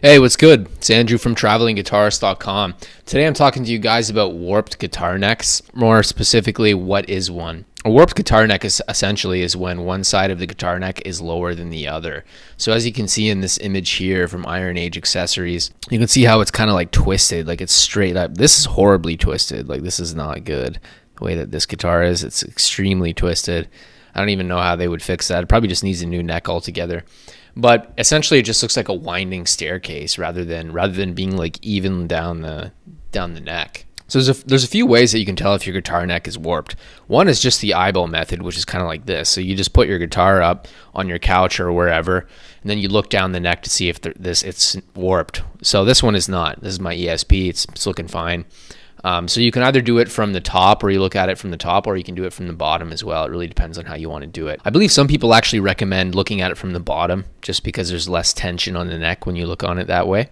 Hey, what's good? It's Andrew from travelingguitarist.com. Today I'm talking to you guys about warped guitar necks. More specifically, what is one? A warped guitar neck is essentially when one side of the guitar neck is lower than the other. So as you can see in this image here from Iron Age Accessories, you can see how it's kind of like twisted, like it's straight up. This is horribly twisted. Like this is not good. The way that this guitar is, it's extremely twisted. I don't even know how they would fix that. It probably just needs a new neck altogether. But essentially, it just looks like a winding staircase rather than being like even down the neck. So there's a few ways that you can tell if your guitar neck is warped. One is just the eyeball method, which is kind of like this. So you just put your guitar up on your couch or wherever, and then you look down the neck to see if it's warped. So this one is not. This is my ESP. It's looking fine. So you can either do it from the top, or you look at it from the top, or you can do it from the bottom as well. It really depends on how you want to do it. I believe some people actually recommend looking at it from the bottom just because there's less tension on the neck when you look at it that way.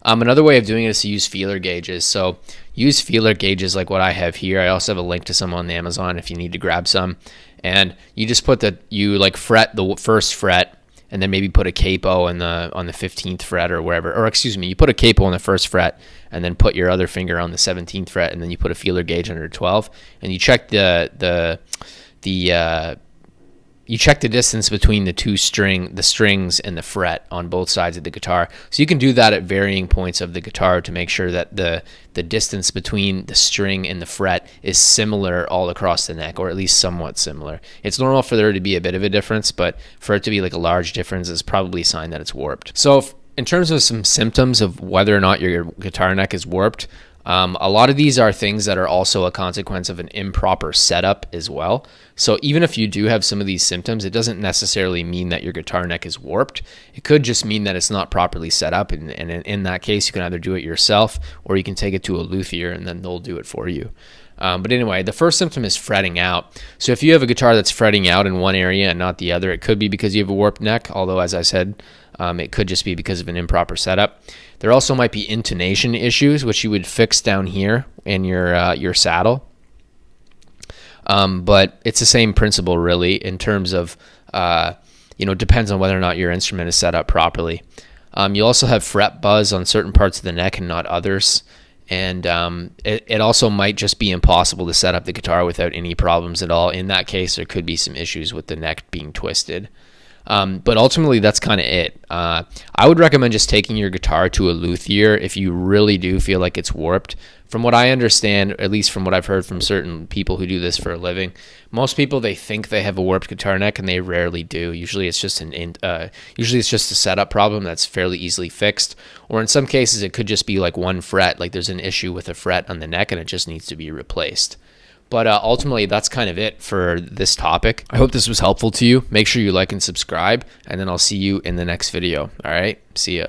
Another way of doing it is to use feeler gauges. So use feeler gauges like what I have here. I also have a link to some on Amazon if you need to grab some. And you just put you fret the first fret, and then maybe put a capo on the 15th fret or wherever, or excuse me, you put a capo on the first fret and then put your other finger on the 17th fret, and then you put a feeler gauge under 12, and you check the distance between the strings and the fret on both sides of the guitar. So you can do that at varying points of the guitar to make sure that the distance between the string and the fret is similar all across the neck, or at least somewhat similar. It's normal for there to be a bit of a difference, but for it to be like a large difference is probably a sign that it's warped. So in terms of some symptoms of whether or not your guitar neck is warped, a lot of these are things that are also a consequence of an improper setup as well. So even if you do have some of these symptoms, it doesn't necessarily mean that your guitar neck is warped. It could just mean that it's not properly set up. And in that case, you can either do it yourself or you can take it to a luthier and then they'll do it for you. But anyway, the first symptom is fretting out. So if you have a guitar that's fretting out in one area and not the other, it could be because you have a warped neck, although as I said, it could just be because of an improper setup. There also might be intonation issues, which you would fix down here in your saddle. But it's the same principle really in terms of, it depends on whether or not your instrument is set up properly. You also have fret buzz on certain parts of the neck and not others. And it also might just be impossible to set up the guitar without any problems at all. In that case, there could be some issues with the neck being twisted. But ultimately, that's kind of it. I would recommend just taking your guitar to a luthier if you really do feel like it's warped. From what I understand, at least from what I've heard from certain people who do this for a living, most people, they think they have a warped guitar neck, and they rarely do. Usually it's just a setup problem that's fairly easily fixed. Or in some cases, it could just be like one fret, like there's an issue with a fret on the neck, and it just needs to be replaced. But ultimately, that's kind of it for this topic. I hope this was helpful to you. Make sure you like and subscribe, and then I'll see you in the next video. All right, see ya.